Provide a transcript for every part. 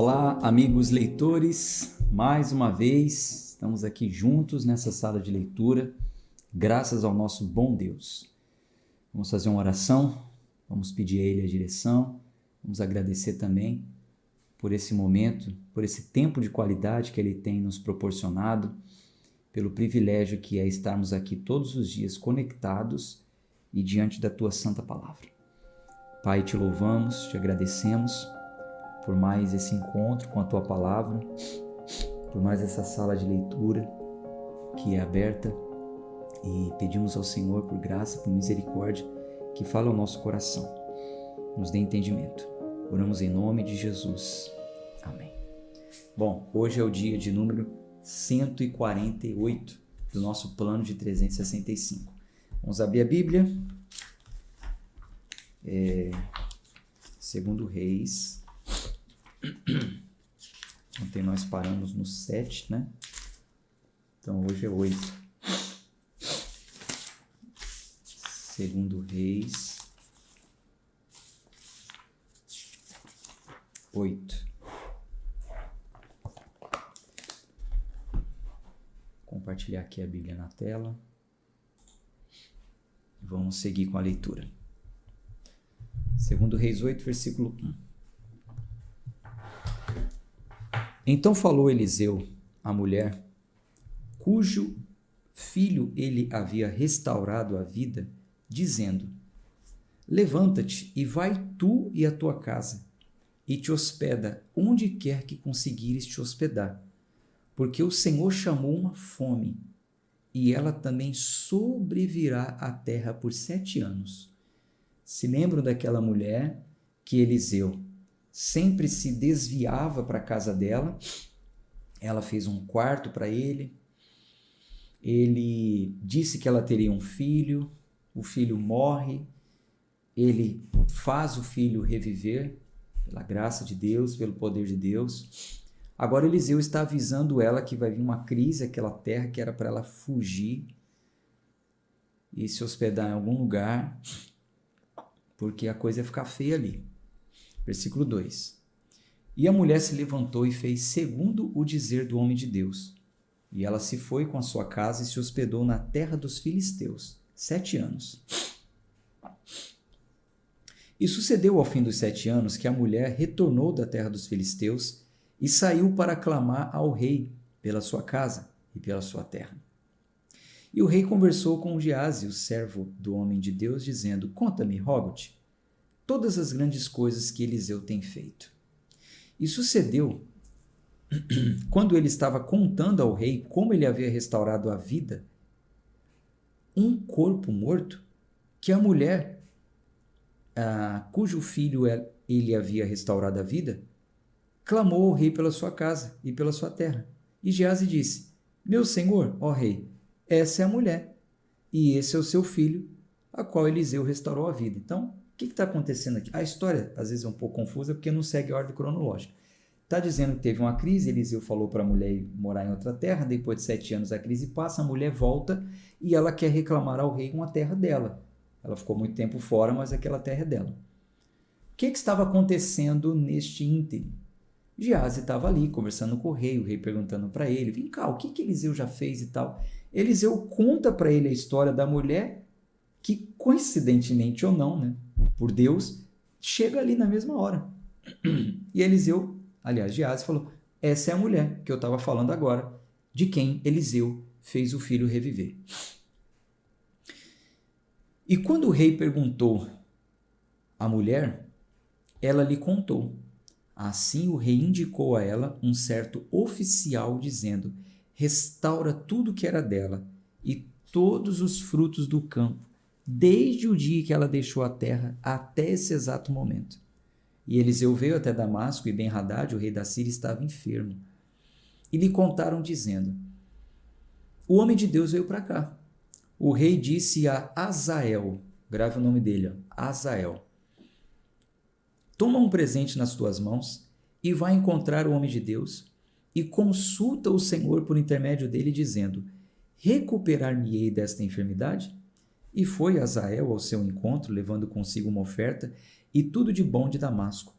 Olá, amigos leitores, mais uma vez estamos aqui juntos nessa sala de leitura, graças ao nosso bom Deus. Vamos fazer uma oração, vamos pedir a Ele a direção, vamos agradecer também por esse momento, por esse tempo de qualidade que Ele tem nos proporcionado, pelo privilégio que é estarmos aqui todos os dias conectados e diante da Tua Santa Palavra. Pai, te louvamos, te agradecemos por mais esse encontro com a Tua Palavra, por mais essa sala de leitura que é aberta, e pedimos ao Senhor por graça, por misericórdia, que fale ao nosso coração, nos dê entendimento. Oramos em nome de Jesus. Amém. Bom, hoje é o dia de número 148 do nosso plano de 365. Vamos abrir a Bíblia. Segundo Reis. Ontem nós paramos no 7, né? Então hoje é 8. Segundo Reis 8. Compartilhar aqui a Bíblia na tela. Vamos seguir com a leitura. Segundo Reis 8, versículo 1. Então falou Eliseu à mulher, cujo filho ele havia restaurado a vida, dizendo: levanta-te e vai tu e a tua casa, e te hospeda onde quer que conseguires te hospedar, porque o Senhor chamou uma fome, e ela também sobrevirá à terra por 7 anos. Se lembram daquela mulher que Eliseu sempre se desviava para a casa dela? Ela fez um quarto para ele. Ele disse que ela teria um filho. O filho morre. Ele faz o filho reviver pela graça de Deus, pelo poder de Deus. Agora Eliseu está avisando ela que vai vir uma crise, aquela terra que era para ela fugir e se hospedar em algum lugar, porque a coisa ia ficar feia ali. Versículo 2. E a mulher se levantou e fez segundo o dizer do homem de Deus. E ela se foi com a sua casa e se hospedou na terra dos filisteus, 7 anos. E sucedeu ao fim dos 7 anos que a mulher retornou da terra dos filisteus e saiu para clamar ao rei pela sua casa e pela sua terra. E o rei conversou com Geazi, o servo do homem de Deus, dizendo: conta-me, rogo-te, todas as grandes coisas que Eliseu tem feito. E sucedeu, quando ele estava contando ao rei como ele havia restaurado a vida, um corpo morto, que a mulher, cujo filho ele havia restaurado a vida, clamou ao rei pela sua casa e pela sua terra. E Geazi disse: meu senhor, ó rei, essa é a mulher, e esse é o seu filho, a qual Eliseu restaurou a vida. Então, o que está acontecendo aqui? A história, às vezes, é um pouco confusa porque não segue a ordem cronológica. Está dizendo que teve uma crise, Eliseu falou para a mulher ir morar em outra terra, depois de 7 anos a crise passa, a mulher volta e ela quer reclamar ao rei uma terra dela. Ela ficou muito tempo fora, mas aquela terra é dela. O que estava acontecendo neste ínterim? Geazi estava ali conversando com o rei perguntando para ele: vem cá, o que Eliseu já fez e tal? Eliseu conta para ele a história da mulher que, coincidentemente ou não, né, por Deus, chega ali na mesma hora. E Eliseu, aliás, Geazi falou: essa é a mulher que eu estava falando agora, de quem Eliseu fez o filho reviver. E quando o rei perguntou à mulher, ela lhe contou. Assim o rei indicou a ela um certo oficial, dizendo: restaura tudo que era dela e todos os frutos do campo, desde o dia que ela deixou a terra até esse exato momento. E Eliseu veio até Damasco, e Ben-Hadad, o rei da Síria, estava enfermo. E lhe contaram, dizendo: o homem de Deus veio para cá. O rei disse a Azael, grave o nome dele, Azael: toma um presente nas tuas mãos e vai encontrar o homem de Deus e consulta o Senhor por intermédio dele, dizendo: recuperar-me-ei desta enfermidade? E foi Azael ao seu encontro, levando consigo uma oferta e tudo de bom de Damasco.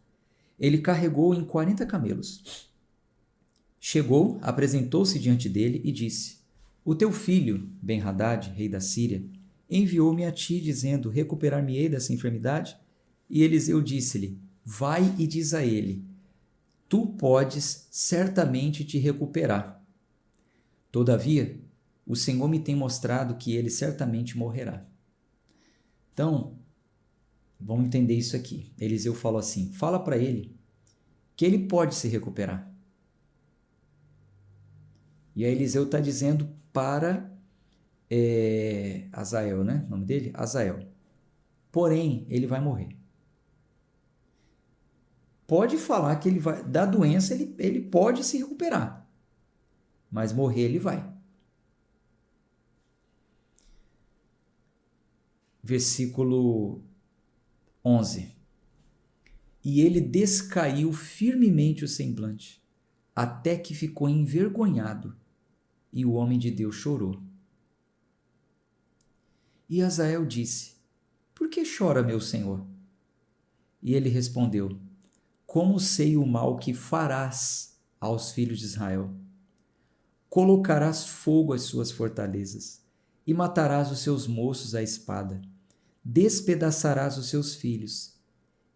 ele carregou em 40 camelos. Chegou, apresentou-se diante dele e disse: O teu filho, Ben-Hadad, rei da Síria, enviou-me a ti, dizendo: Recuperar-me-ei dessa enfermidade? E Eliseu disse-lhe: Vai e diz a ele: Tu podes certamente te recuperar. Todavia, o Senhor me tem mostrado que ele certamente morrerá. Então, vamos entender isso aqui. Eliseu falou assim: Fala para ele que ele pode se recuperar. E aí Eliseu está dizendo para Azael, né? O nome dele? Azael. Porém, ele vai morrer. Pode falar que ele vai, da doença ele pode se recuperar, mas morrer ele vai. Versículo 11. E ele descaiu firmemente o semblante, até que ficou envergonhado, e o homem de Deus chorou. E Azael disse: Por que chora, meu senhor? E ele respondeu: Como sei o mal que farás aos filhos de Israel? Colocarás fogo às suas fortalezas, e matarás os seus moços à espada, despedaçarás os seus filhos,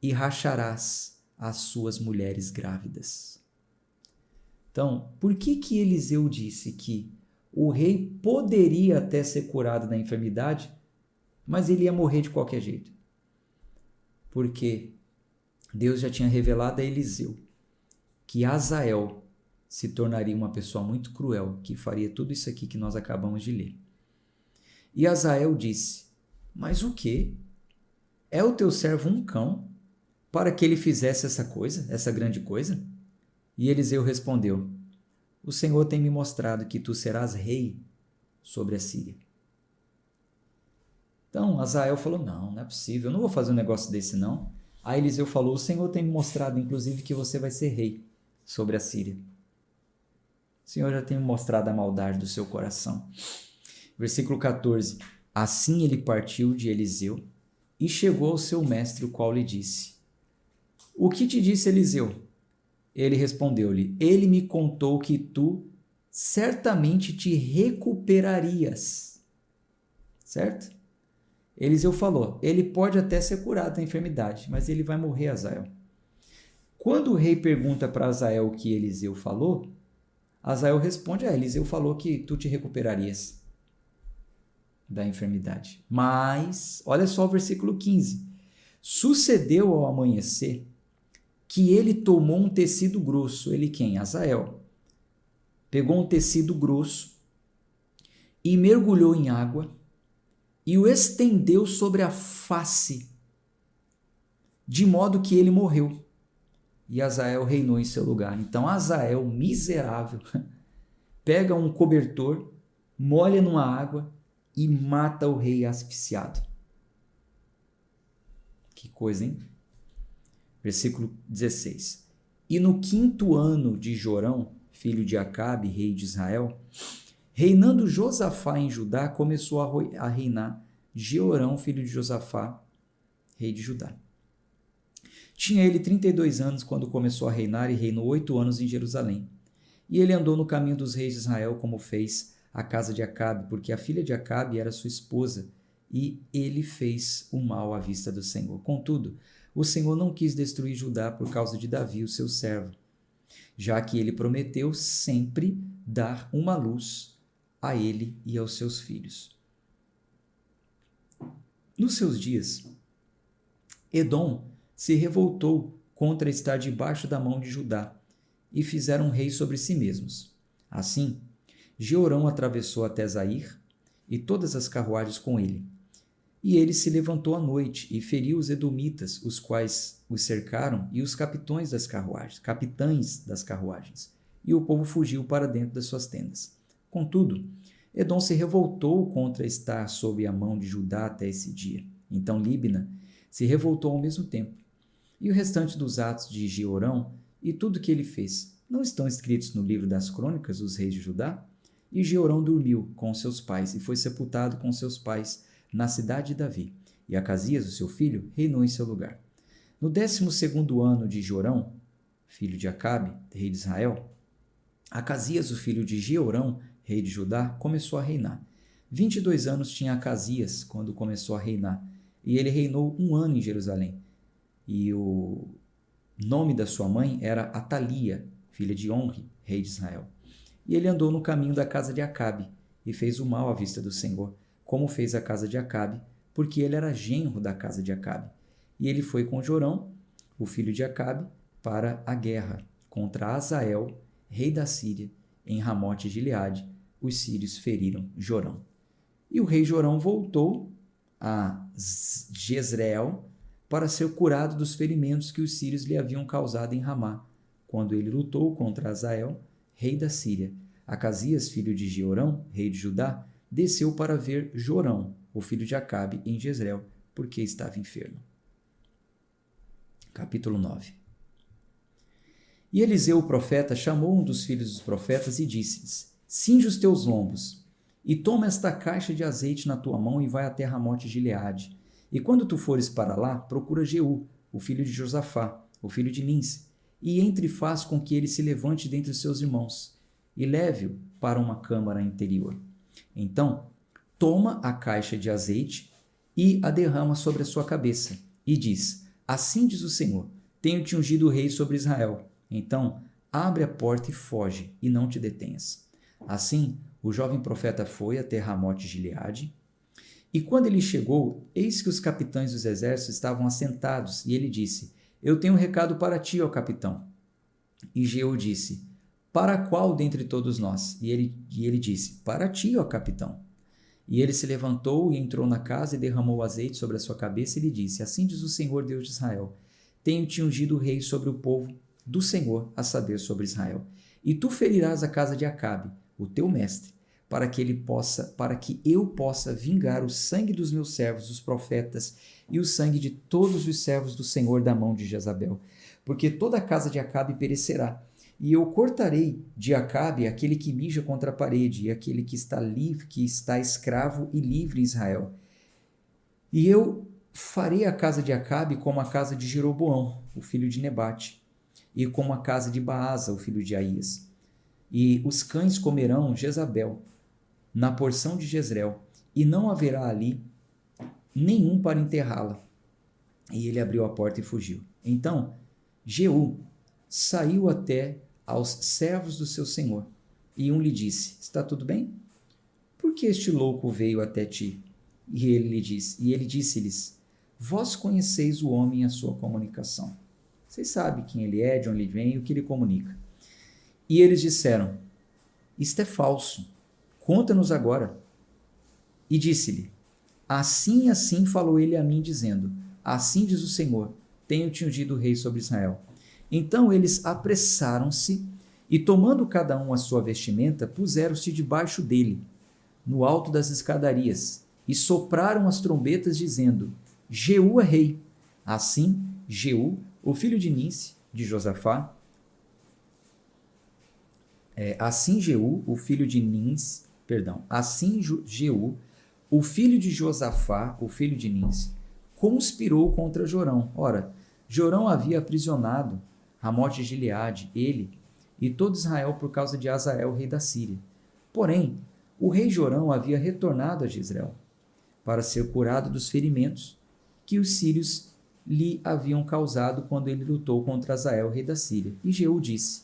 e racharás as suas mulheres grávidas. Então, por que Eliseu disse que o rei poderia até ser curado da enfermidade, mas ele ia morrer de qualquer jeito? Porque Deus já tinha revelado a Eliseu que Azael se tornaria uma pessoa muito cruel, que faria tudo isso aqui que nós acabamos de ler. E Azael disse: Mas o quê? É o teu servo um cão, para que ele fizesse essa coisa, essa grande coisa? E Eliseu respondeu: O Senhor tem me mostrado que tu serás rei sobre a Síria. Então Azael falou: Não é possível, eu não vou fazer um negócio desse não. Aí Eliseu falou: O Senhor tem me mostrado, inclusive, que você vai ser rei sobre a Síria. O Senhor já tem me mostrado a maldade do seu coração. Versículo 14. Assim ele partiu de Eliseu e chegou ao seu mestre, o qual lhe disse: O que te disse Eliseu? Ele respondeu-lhe: Ele me contou que tu certamente te recuperarias. Certo? Eliseu falou: ele pode até ser curado da enfermidade, mas ele vai morrer, Azael. Quando o rei pergunta para Azael o que Eliseu falou, Azael responde: Eliseu falou que tu te recuperarias da enfermidade. Mas, olha só o versículo 15. Sucedeu ao amanhecer que ele tomou um tecido grosso. Ele quem? Azael. Pegou um tecido grosso e mergulhou em água e o estendeu sobre a face, de modo que ele morreu. E Azael reinou em seu lugar. Então Azael, miserável, pega um cobertor, molha numa água e mata o rei asfixiado. Que coisa, hein? Versículo 16. E no 5º ano de Jorão, filho de Acabe, rei de Israel, reinando Josafá em Judá, começou a reinar Jeorão, filho de Josafá, rei de Judá. Tinha ele 32 anos quando começou a reinar e reinou 8 anos em Jerusalém. E ele andou no caminho dos reis de Israel, como fez a casa de Acabe, porque a filha de Acabe era sua esposa, e ele fez o mal à vista do Senhor. Contudo, o Senhor não quis destruir Judá por causa de Davi, o seu servo, já que ele prometeu sempre dar uma luz a ele e aos seus filhos. Nos seus dias, Edom se revoltou contra estar debaixo da mão de Judá e fizeram um rei sobre si mesmos. Assim, Jeorão atravessou até Zair e todas as carruagens com ele. E ele se levantou à noite e feriu os edomitas, os quais os cercaram, e os capitães das carruagens. E o povo fugiu para dentro das suas tendas. Contudo, Edom se revoltou contra estar sob a mão de Judá até esse dia. Então Líbina se revoltou ao mesmo tempo. E o restante dos atos de Jeorão e tudo que ele fez não estão escritos no livro das crônicas dos reis de Judá? E Jeorão dormiu com seus pais e foi sepultado com seus pais na cidade de Davi. E Acasias, o seu filho, reinou em seu lugar. No 12º ano de Jorão, filho de Acabe, rei de Israel, Acasias, o filho de Jeorão, rei de Judá, começou a reinar. 22 anos tinha Acasias quando começou a reinar, e ele reinou 1 ano em Jerusalém. E o nome da sua mãe era Atalia, filha de Onri, rei de Israel. E ele andou no caminho da casa de Acabe, e fez o mal à vista do Senhor, como fez a casa de Acabe, porque ele era genro da casa de Acabe. E ele foi com Jorão, o filho de Acabe, para a guerra contra Azael, rei da Síria, em Ramote Gileade. Os sírios feriram Jorão. E o rei Jorão voltou a Jezreel para ser curado dos ferimentos que os sírios lhe haviam causado em Ramá, quando ele lutou contra Azael, rei da Síria. Acasias, filho de Jeorão, rei de Judá, desceu para ver Jorão, o filho de Acabe, em Jezreel, porque estava enfermo. Capítulo 9. E Eliseu, o profeta, chamou um dos filhos dos profetas e disse-lhes: cinge os teus lombos, e toma esta caixa de azeite na tua mão e vai até Ramote Gileade. E quando tu fores para lá, procura Jeú, o filho de Josafá, o filho de Ninsi, e entre e faz com que ele se levante dentre os seus irmãos, e leve-o para uma câmara interior. Então, toma a caixa de azeite e a derrama sobre a sua cabeça, e diz: assim diz o Senhor, tenho-te ungido rei sobre Israel. Então, abre a porta e foge, e não te detenhas. Assim, o jovem profeta foi até Ramote Gileade, e quando ele chegou, eis que os capitães dos exércitos estavam assentados, e ele disse: eu tenho um recado para ti, ó capitão. E Jeú disse: para qual dentre todos nós? E ele disse: para ti, ó capitão. E ele se levantou e entrou na casa e derramou azeite sobre a sua cabeça e lhe disse: assim diz o Senhor Deus de Israel, tenho-te ungido rei sobre o povo do Senhor, a saber, sobre Israel. E tu ferirás a casa de Acabe, o teu mestre, para que eu possa vingar o sangue dos meus servos, os profetas, e o sangue de todos os servos do Senhor da mão de Jezabel. Porque toda a casa de Acabe perecerá, e eu cortarei de Acabe aquele que mija contra a parede, e aquele que está livre, que está escravo e livre em Israel. E eu farei a casa de Acabe como a casa de Jeroboão, o filho de Nebate, e como a casa de Baasa, o filho de Aías. E os cães comerão Jezabel na porção de Jezreel, e não haverá ali nenhum para enterrá-la. E ele abriu a porta e fugiu. Então Jeú saiu até aos servos do seu senhor, e um lhe disse: está tudo bem? Por que este louco veio até ti? E ele disse-lhes: vós conheceis o homem e a sua comunicação. Vocês sabem quem ele é, de onde ele vem e o que ele comunica. E eles disseram: isto é falso, conta-nos agora. E disse-lhe: assim e assim falou ele a mim, dizendo: assim diz o Senhor, tenho-te ungido rei sobre Israel. Então eles apressaram-se e, tomando cada um a sua vestimenta, puseram-se debaixo dele, no alto das escadarias, e sopraram as trombetas, dizendo: Jeú é rei. Assim, Jeú, o filho de Ninsi, de Josafá, Jeú, o filho de Josafá, o filho de Ninsi, conspirou contra Jorão. Ora, Jorão havia aprisionado Ramote Gileade, ele e todo Israel, por causa de Azael, rei da Síria. Porém, o rei Jorão havia retornado a Jezreel para ser curado dos ferimentos que os sírios lhe haviam causado quando ele lutou contra Azael, rei da Síria. E Jeú disse: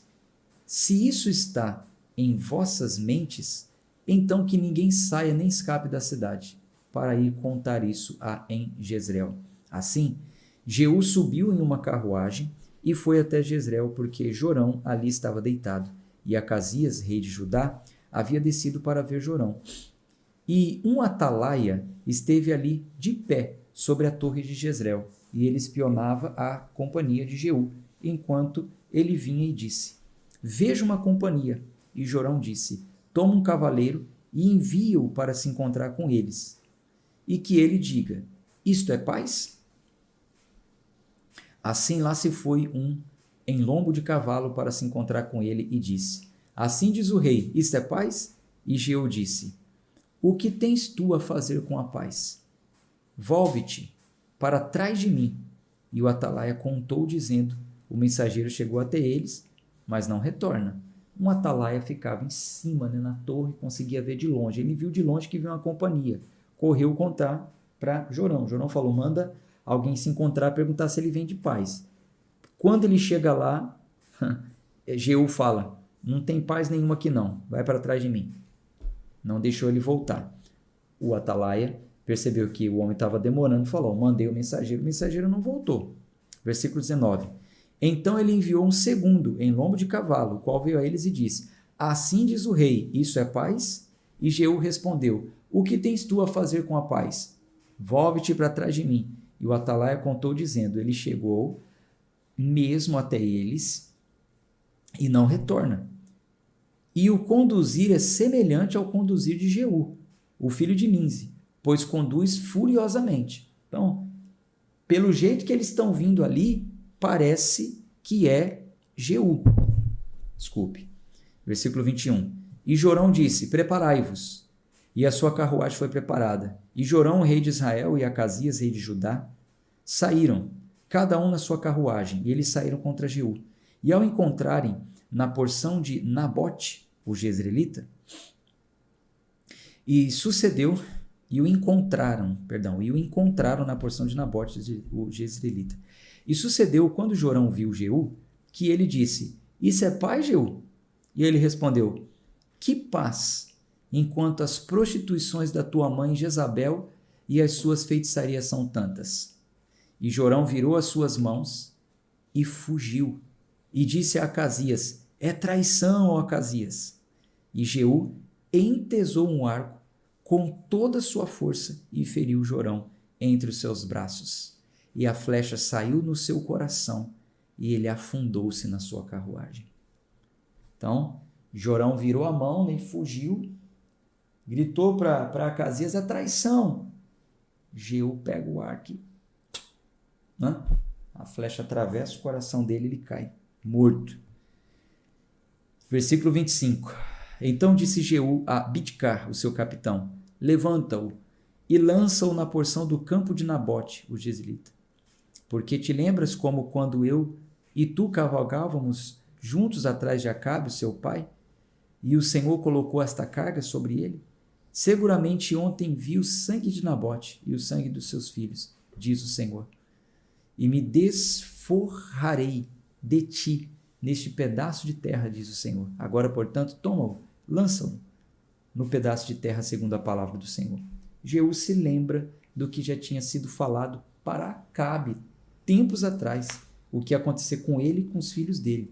se isso está em vossas mentes, então que ninguém saia nem escape da cidade, para ir contar isso em Jezreel. Assim, Jeú subiu em uma carruagem e foi até Jezreel, porque Jorão ali estava deitado, e Acasias, rei de Judá, havia descido para ver Jorão. E um atalaia esteve ali de pé sobre a torre de Jezreel, e ele espionava a companhia de Jeú, enquanto ele vinha e disse: veja uma companhia. E Jorão disse: toma um cavaleiro e envia-o para se encontrar com eles, e que ele diga: isto é paz? Assim lá se foi um em lombo de cavalo para se encontrar com ele e disse: assim diz o rei, isto é paz? E Jeú disse: o que tens tu a fazer com a paz? Volve-te para trás de mim. E o atalaia contou, dizendo: o mensageiro chegou até eles, mas não retorna. Um atalaia ficava em cima, né, na torre, conseguia ver de longe. Ele viu de longe que vinha uma companhia. Correu contar para Jorão. Jorão falou: manda alguém se encontrar, perguntar se ele vem de paz. Quando ele chega lá, Jeú fala: não tem paz nenhuma aqui não, vai para trás de mim. Não deixou ele voltar. O atalaia percebeu que o homem estava demorando, falou: mandei o mensageiro não voltou. Versículo 19. Então ele enviou um segundo em lombo de cavalo, o qual veio a eles e disse: assim diz o rei, isso é paz? E Jeú respondeu: o que tens tu a fazer com a paz? Volve-te para trás de mim. E o atalaia contou, dizendo: ele chegou mesmo até eles e não retorna. E o conduzir é semelhante ao conduzir de Jeú, o filho de Ninzi, pois conduz furiosamente. Então, pelo jeito que eles estão vindo ali, parece que é Jeú. Desculpe. Versículo 21. E Jorão disse: preparai-vos. E a sua carruagem foi preparada. E Jorão, rei de Israel, e Acasias, rei de Judá, saíram, cada um na sua carruagem, e eles saíram contra Jeú. E ao encontrarem na porção de Nabote, o jezreelita, e o encontraram na porção de Nabote, o jezreelita. E sucedeu, quando Jorão viu Jeú, que ele disse: isso é paz, Jeú? E ele respondeu: que paz, enquanto as prostituições da tua mãe Jezabel e as suas feitiçarias são tantas. E Jorão virou as suas mãos e fugiu, e disse a Acasias: é traição, ó Acasias. E Jeú entesou um arco com toda a sua força e feriu Jorão entre os seus braços. E a flecha saiu no seu coração, e ele afundou-se na sua carruagem. Então, Jorão virou a mão, e fugiu, gritou para Acasias: é traição. Jeú pega o arco, né? A flecha atravessa o coração dele, ele cai, morto. Versículo 25. Então disse Jeú a Bidkar, o seu capitão: levanta-o e lança-o na porção do campo de Nabote, o jezreelita. Porque te lembras como quando eu e tu cavalgávamos juntos atrás de Acabe, seu pai, e o Senhor colocou esta carga sobre ele? Seguramente ontem vi o sangue de Nabote e o sangue dos seus filhos, diz o Senhor, e me desforrarei de ti neste pedaço de terra, diz o Senhor. Agora, portanto, toma-o, lança-o no pedaço de terra, segundo a palavra do Senhor. Jeú se lembra do que já tinha sido falado para Acabe tempos atrás, o que ia acontecer com ele e com os filhos dele.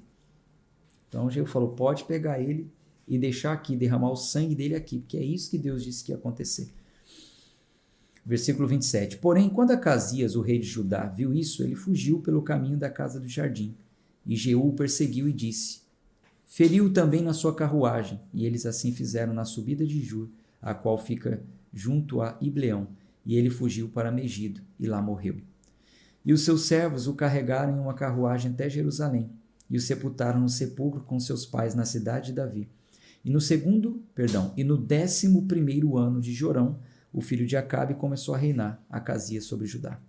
Então Jeú falou: pode pegar ele e deixar aqui, derramar o sangue dele aqui, porque é isso que Deus disse que ia acontecer. Versículo 27. Porém, quando Acasias, o rei de Judá, viu isso, ele fugiu pelo caminho da casa do jardim. E Jeú o perseguiu e disse: feriu também na sua carruagem. E eles assim fizeram na subida de Jur, a qual fica junto a Ibleão. E ele fugiu para Megido, e lá morreu. E os seus servos o carregaram em uma carruagem até Jerusalém, e o sepultaram no sepulcro com seus pais na cidade de Davi. E no 11º ano de Jorão, o filho de Acabe, começou a reinar Acasias sobre Judá.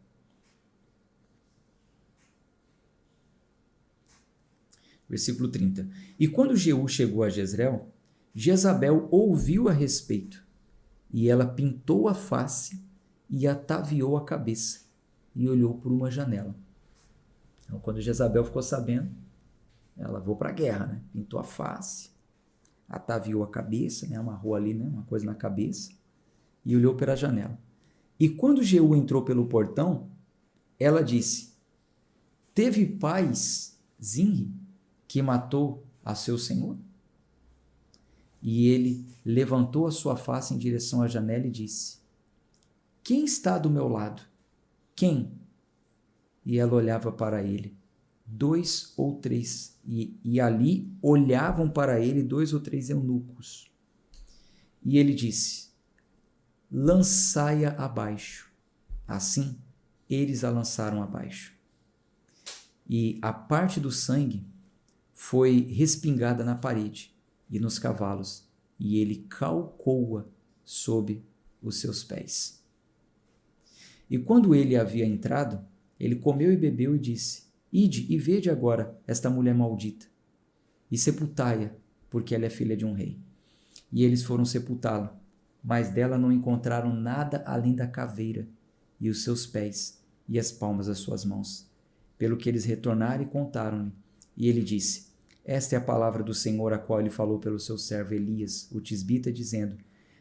Versículo 30. E quando Jeú chegou a Jezreel, Jezabel ouviu a respeito, e ela pintou a face e ataviou a cabeça, e olhou por uma janela. Então, quando Jezabel ficou sabendo, ela foi para a guerra, né? Pintou a face, ataviou a cabeça, né? Amarrou ali, né? Uma coisa na cabeça, e olhou pela janela. E quando Jeú entrou pelo portão, ela disse: teve paz Zinri, que matou a seu senhor? E ele levantou a sua face em direção à janela e disse: quem está do meu lado? Quem? E ela olhava para ele, 2 ou 3, e ali olhavam para ele 2 ou 3 eunucos. E ele disse: lançai-a abaixo. Assim, eles a lançaram abaixo. E a parte do sangue foi respingada na parede e nos cavalos, e ele calcou-a sob os seus pés. E quando ele havia entrado, Ele comeu e bebeu e disse: Ide e vede agora esta mulher maldita, e sepultai-a, porque ela é filha de um rei. E eles foram sepultá-la, mas dela não encontraram nada além da caveira, e os seus pés, e as palmas das suas mãos. Pelo que eles retornaram e contaram-lhe. E ele disse: Esta é a palavra do Senhor, a qual ele falou pelo seu servo Elias, o tisbita, dizendo: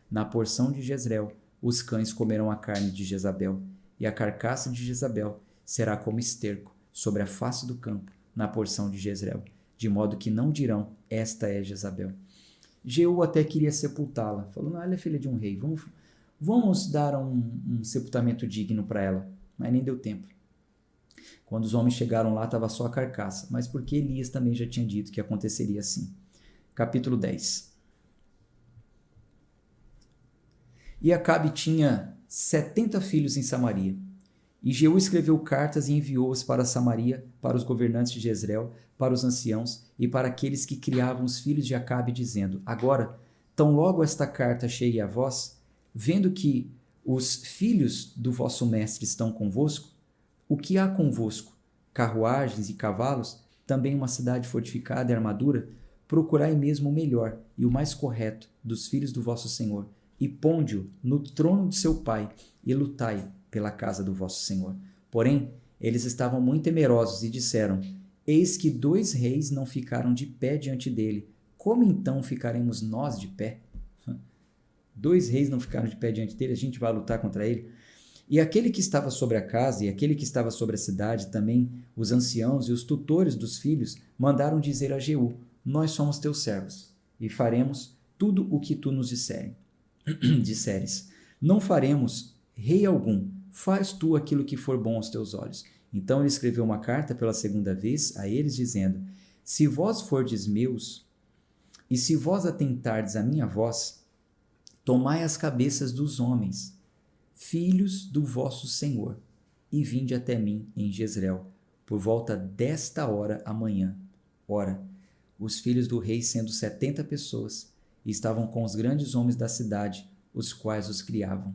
Na porção de Jezreel, os cães comerão a carne de Jezabel, e a carcaça de Jezabel será como esterco sobre a face do campo, na porção de Jezreel, de modo que não dirão: Esta é Jezabel. Jeú até queria sepultá-la, falou: Não, ela é filha de um rei, vamos dar um sepultamento digno para ela. Mas nem deu tempo. Quando os homens chegaram lá, estava só a carcaça, mas porque Elias também já tinha dito que aconteceria assim. Capítulo 10. E Acabe tinha 70 filhos em Samaria. E Jeú escreveu cartas e enviou-as para Samaria, para os governantes de Jezreel, para os anciãos e para aqueles que criavam os filhos de Acabe, dizendo: Agora, tão logo esta carta chegue a vós, vendo que os filhos do vosso mestre estão convosco, o que há convosco? Carruagens e cavalos, também uma cidade fortificada e armadura? Procurai mesmo o melhor e o mais correto dos filhos do vosso Senhor, e ponde-o no trono de seu pai, e lutai pela casa do vosso Senhor. Porém, eles estavam muito temerosos e disseram: Eis que 2 reis não ficaram de pé diante dele. Como então ficaremos nós de pé? 2 reis não ficaram de pé diante dele, a gente vai lutar contra ele? E aquele que estava sobre a casa e aquele que estava sobre a cidade, também os anciãos e os tutores dos filhos, mandaram dizer a Jeú: Nós somos teus servos, e faremos tudo o que tu nos disseres. Não faremos rei algum, faz tu aquilo que for bom aos teus olhos. Então ele escreveu uma carta pela segunda vez a eles, dizendo: Se vós fordes meus, e se vós atentardes à minha voz, tomai as cabeças dos homens, filhos do vosso Senhor, e vinde até mim em Jezreel, por volta desta hora amanhã. Ora, os filhos do rei, sendo 70 pessoas, estavam com os grandes homens da cidade, os quais os criavam.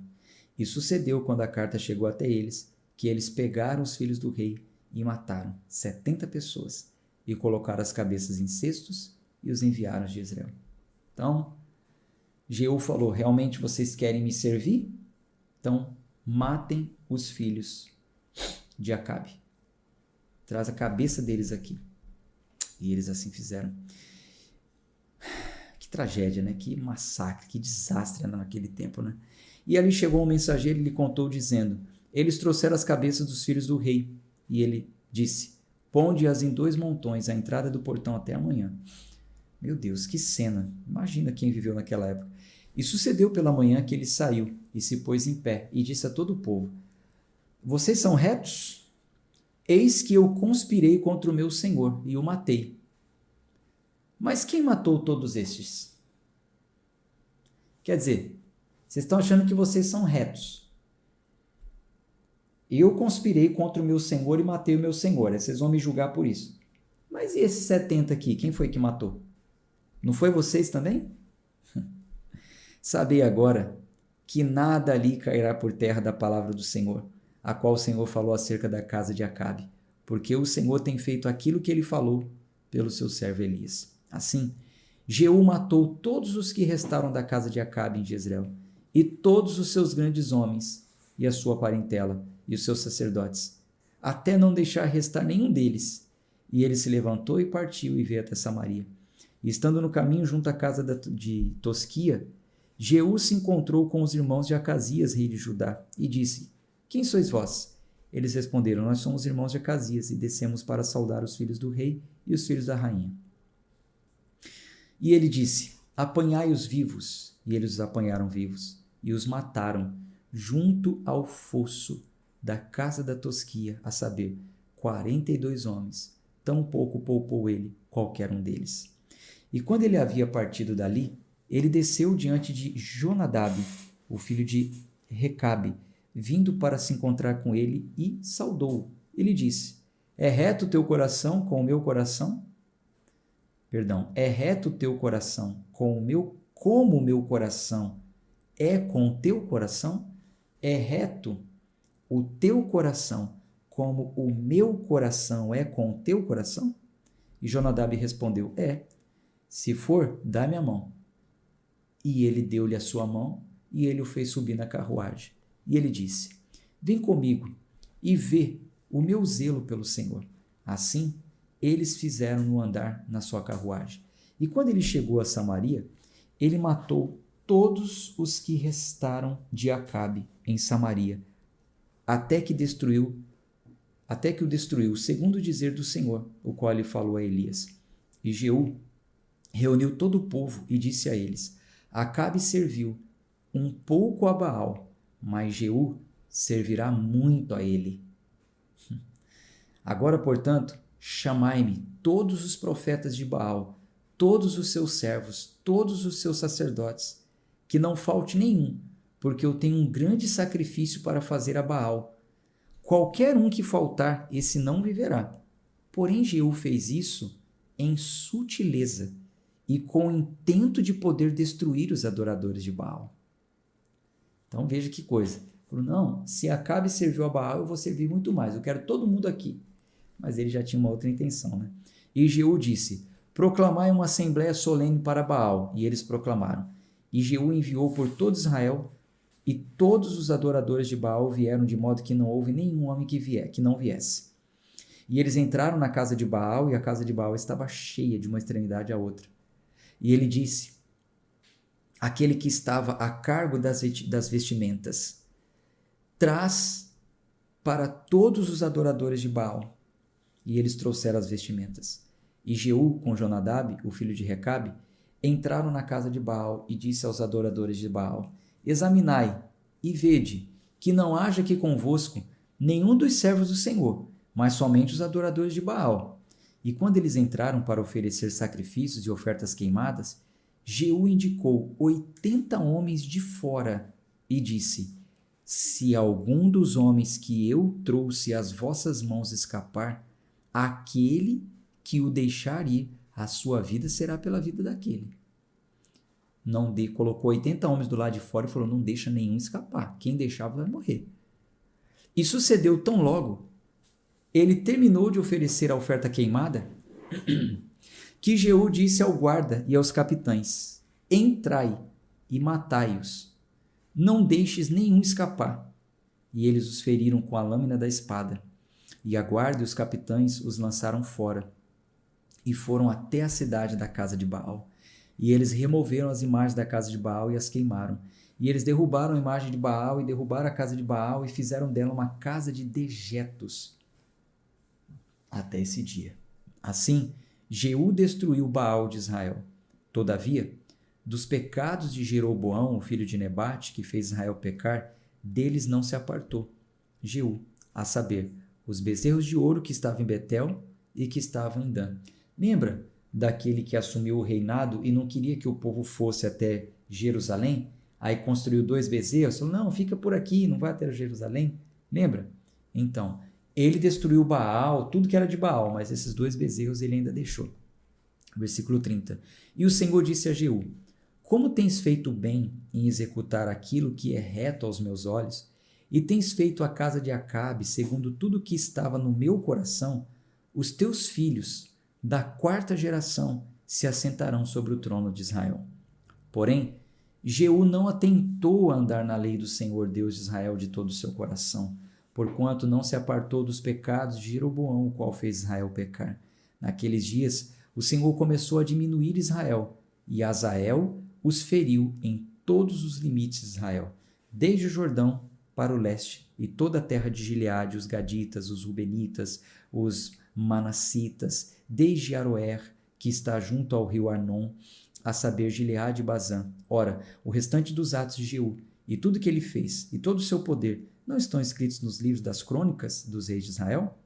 E sucedeu, quando a carta chegou até eles, que eles pegaram os filhos do rei e mataram 70 pessoas, e colocaram as cabeças em cestos e os enviaram a Jezreel. Então, Jeú falou: Realmente vocês querem me servir? Então, matem os filhos de Acabe. Traz a cabeça deles aqui. E eles assim fizeram. Que tragédia, né? Que massacre, que desastre naquele tempo, né? E ali chegou um mensageiro e lhe contou, dizendo: Eles trouxeram as cabeças dos filhos do rei. E ele disse: Ponde-as em 2 montões, à entrada do portão até amanhã. Meu Deus, que cena! Imagina quem viveu naquela época. E sucedeu pela manhã que ele saiu e se pôs em pé e disse a todo o povo: Vocês são retos? Eis que eu conspirei contra o meu senhor e o matei. Mas quem matou todos estes? Quer dizer, vocês estão achando que vocês são retos. Eu conspirei contra o meu senhor e matei o meu senhor. Aí vocês vão me julgar por isso. Mas e esses 70 aqui? Quem foi que matou? Não foi vocês também? Sabei agora que nada ali cairá por terra da palavra do Senhor, a qual o Senhor falou acerca da casa de Acabe, porque o Senhor tem feito aquilo que ele falou pelo seu servo Elias. Assim, Jeú matou todos os que restaram da casa de Acabe em Jezreel, e todos os seus grandes homens, e a sua parentela, e os seus sacerdotes, até não deixar restar nenhum deles. E ele se levantou e partiu e veio até Samaria. E estando no caminho junto à casa de Tosquia, Jeú se encontrou com os irmãos de Acasias, rei de Judá, e disse: Quem sois vós? Eles responderam: Nós somos irmãos de Acasias, e descemos para saudar os filhos do rei e os filhos da rainha. E ele disse: Apanhai-os vivos. E eles os apanharam vivos, e os mataram, junto ao fosso da casa da Tosquia, a saber, 42 homens. Tão pouco poupou ele qualquer um deles. E quando ele havia partido dali, ele desceu diante de Jonadab, o filho de Recabe, vindo para se encontrar com ele, e saudou-o. Ele disse: É reto o teu coração com o meu coração? É reto o teu coração como o meu coração é com o teu coração? É reto o teu coração como o meu coração é com o teu coração? E Jonadab respondeu, se for, dá-me a mão. E ele deu-lhe a sua mão, e ele o fez subir na carruagem. E ele disse, vem comigo e vê o meu zelo pelo Senhor. Assim, eles fizeram-no andar na sua carruagem. E quando ele chegou a Samaria, ele matou todos os que restaram de Acabe em Samaria, até que o destruiu, segundo o dizer do Senhor, o qual ele falou a Elias. E Jeú reuniu todo o povo e disse a eles, Acabe serviu um pouco a Baal, mas Jeú servirá muito a ele. Agora, portanto, chamai-me todos os profetas de Baal, todos os seus servos, todos os seus sacerdotes, que não falte nenhum, porque eu tenho um grande sacrifício para fazer a Baal. Qualquer um que faltar, esse não viverá. Porém, Jeú fez isso em sutileza e com o intento de poder destruir os adoradores de Baal. Então veja que coisa. Falou, não, se Acabe serviu a Baal, eu vou servir muito mais. Eu quero todo mundo aqui. Mas ele já tinha uma outra intenção, né? E Jeú disse, proclamai uma assembléia solene para Baal. E eles proclamaram. E Jeú enviou por todo Israel, e todos os adoradores de Baal vieram, de modo que não houve nenhum homem que não viesse. E eles entraram na casa de Baal, e a casa de Baal estava cheia de uma extremidade à outra. E ele disse, aquele que estava a cargo das vestimentas, traz para todos os adoradores de Baal. E eles trouxeram as vestimentas. E Jeú, com Jonadab, o filho de Recabe, entraram na casa de Baal e disse aos adoradores de Baal, examinai e vede que não haja aqui convosco nenhum dos servos do Senhor, mas somente os adoradores de Baal. E quando eles entraram para oferecer sacrifícios e ofertas queimadas, Jeú indicou 80 homens de fora e disse, se algum dos homens que eu trouxe às vossas mãos escapar, aquele que o deixar ir, a sua vida será pela vida daquele. Colocou 80 homens do lado de fora e falou, não deixa nenhum escapar. Quem deixar vai morrer. E sucedeu tão logo, ele terminou de oferecer a oferta queimada, que Jeú disse ao guarda e aos capitães, entrai e matai-os, não deixes nenhum escapar. E eles os feriram com a lâmina da espada. E a guarda e os capitães os lançaram fora, e foram até a cidade da casa de Baal. E eles removeram as imagens da casa de Baal e as queimaram. E eles derrubaram a imagem de Baal e derrubaram a casa de Baal e fizeram dela uma casa de dejetos até esse dia. Assim, Jeú destruiu Baal de Israel. Todavia, dos pecados de Jeroboão, o filho de Nebate, que fez Israel pecar, deles não se apartou Jeú, a saber, os bezerros de ouro que estavam em Betel e que estavam em Dan. Lembra daquele que assumiu o reinado e não queria que o povo fosse até Jerusalém? Aí construiu 2 bezerros, falou, não, fica por aqui, não vai até Jerusalém. Lembra? Então, ele destruiu Baal, tudo que era de Baal, mas esses 2 bezerros ele ainda deixou. Versículo 30. E o Senhor disse a Jeú, como tens feito bem em executar aquilo que é reto aos meus olhos, e tens feito a casa de Acabe segundo tudo que estava no meu coração, os teus filhos da 4ª geração se assentarão sobre o trono de Israel. Porém, Jeú não atentou a andar na lei do Senhor Deus de Israel de todo o seu coração, porquanto não se apartou dos pecados de Jeroboão, o qual fez Israel pecar. Naqueles dias, o Senhor começou a diminuir Israel, e Azael os feriu em todos os limites de Israel, desde o Jordão para o leste, e toda a terra de Gileade, os Gaditas, os Rubenitas, os Manassitas, desde Aroer, que está junto ao rio Arnon, a saber, Gileade e Bazã. Ora, o restante dos atos de Jeú, e tudo que ele fez, e todo o seu poder, não estão escritos nos livros das crônicas dos reis de Israel?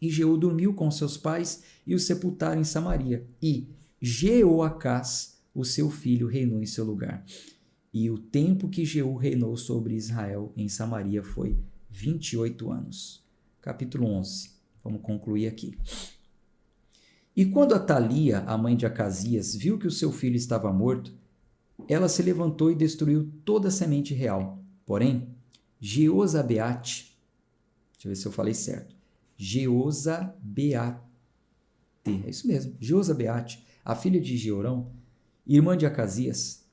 E Jeú dormiu com seus pais e o sepultaram em Samaria, e Jeoacás, o seu filho, reinou em seu lugar. E o tempo que Jeú reinou sobre Israel em Samaria foi 28 anos. Capítulo 11. Vamos concluir aqui. E quando Atalia, a mãe de Acasias, viu que o seu filho estava morto, ela se levantou e destruiu toda a semente real. Porém, Jeozabeate, deixa eu ver se eu falei certo. Jeozabeate. É isso mesmo. Jeozabeate, a filha de Jeorão, irmã de Acasias,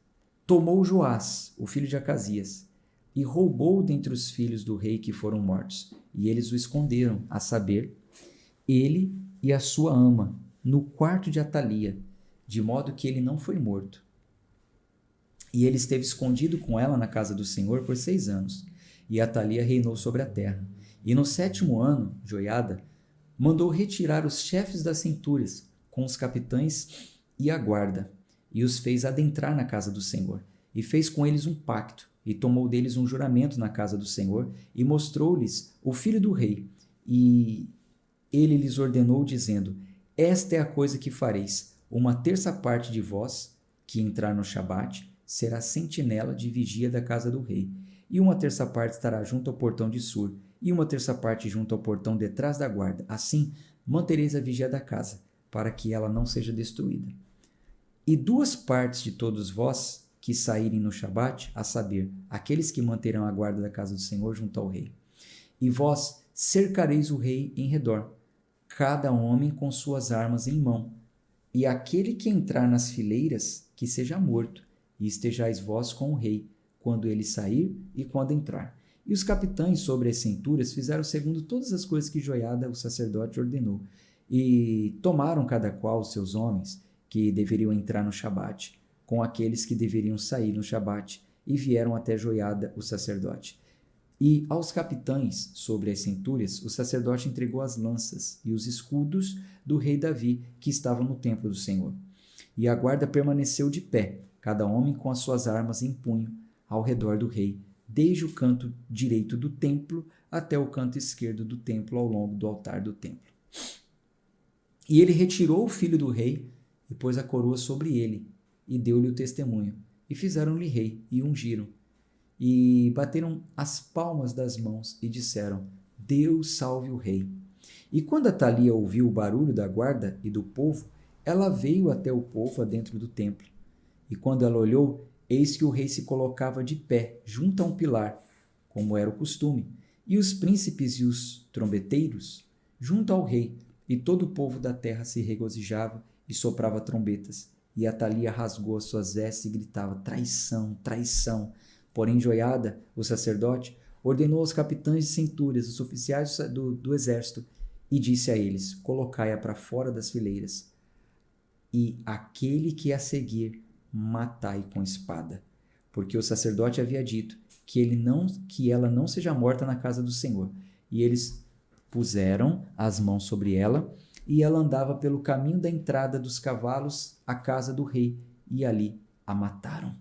tomou Joás, o filho de Acasias, e roubou dentre os filhos do rei que foram mortos. E eles o esconderam, a saber, ele e a sua ama, no quarto de Atalia, de modo que ele não foi morto. E ele esteve escondido com ela na casa do Senhor por 6 anos. E Atalia reinou sobre a terra. E no 7º ano, Joiada mandou retirar os chefes das centúrias, com os capitães e a guarda, e os fez adentrar na casa do Senhor. E fez com eles um pacto, e tomou deles um juramento na casa do Senhor, e mostrou-lhes o filho do rei. E ele lhes ordenou, dizendo: esta é a coisa que fareis. 1/3 parte de vós, que entrar no Shabat, será sentinela de vigia da casa do rei. E 1/3 parte estará junto ao portão de Sur, e 1/3 parte junto ao portão detrás da guarda. Assim, mantereis a vigia da casa, para que ela não seja destruída. E 2 partes de todos vós que saírem no Shabat, a saber, aqueles que manterão a guarda da casa do Senhor junto ao rei. E vós cercareis o rei em redor, cada homem com suas armas em mão. E aquele que entrar nas fileiras, que seja morto, e estejais vós com o rei, quando ele sair e quando entrar. E os capitães sobre as centúrias fizeram segundo todas as coisas que Joiada, o sacerdote, ordenou. E tomaram cada qual os seus homens, que deveriam entrar no Shabat, com aqueles que deveriam sair no Shabat, e vieram até Joiada, o sacerdote. E aos capitães sobre as centúrias, o sacerdote entregou as lanças e os escudos do rei Davi, que estavam no templo do Senhor. E a guarda permaneceu de pé, cada homem com as suas armas em punho, ao redor do rei, desde o canto direito do templo até o canto esquerdo do templo, ao longo do altar do templo. E ele retirou o filho do rei e pôs a coroa sobre ele, e deu-lhe o testemunho. E fizeram-lhe rei, e ungiram. E bateram as palmas das mãos, e disseram: Deus salve o rei. E quando Atalia ouviu o barulho da guarda e do povo, ela veio até o povo adentro do templo. E quando ela olhou, eis que o rei se colocava de pé, junto a um pilar, como era o costume, e os príncipes e os trombeteiros, junto ao rei, e todo o povo da terra se regozijava e soprava trombetas. E Atalia rasgou as suas vestes e gritava: traição, traição. Porém Joiada, o sacerdote, ordenou aos capitães de centúrias, os oficiais do exército, e disse a eles: colocai-a para fora das fileiras, e aquele que a seguir, matai com espada. Porque o sacerdote havia dito que ela não seja morta na casa do Senhor. E eles puseram as mãos sobre ela, e ela andava pelo caminho da entrada dos cavalos à casa do rei, e ali a mataram.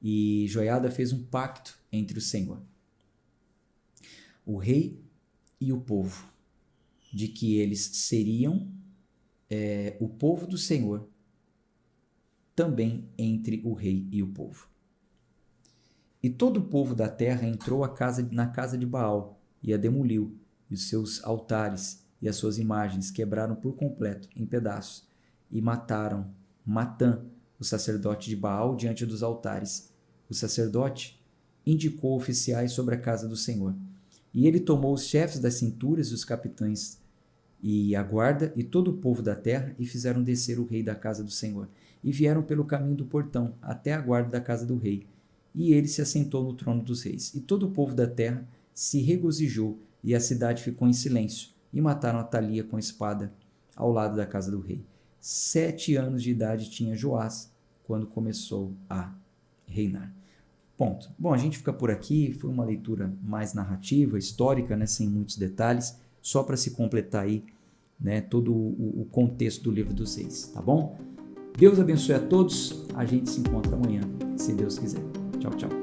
E Joiada fez um pacto entre o Senhor, o rei e o povo, de que eles seriam o povo do Senhor, também entre o rei e o povo. E todo o povo da terra entrou na casa de Baal e a demoliu, e os seus altares e as suas imagens quebraram por completo em pedaços, e mataram Matã, o sacerdote de Baal, diante dos altares. O sacerdote indicou oficiais sobre a casa do Senhor. E ele tomou os chefes das cinturas e os capitães e a guarda e todo o povo da terra, e fizeram descer o rei da casa do Senhor. E vieram pelo caminho do portão até a guarda da casa do rei. E ele se assentou no trono dos reis. E todo o povo da terra se regozijou, e a cidade ficou em silêncio. E mataram Atalia com espada ao lado da casa do rei. 7 anos de idade tinha Joás quando começou a reinar. Ponto. Bom, a gente fica por aqui. Foi uma leitura mais narrativa, histórica, né, sem muitos detalhes, só para se completar aí, né, todo o contexto do livro dos reis, tá bom? Deus abençoe a todos. A gente se encontra amanhã, se Deus quiser. Tchau, tchau.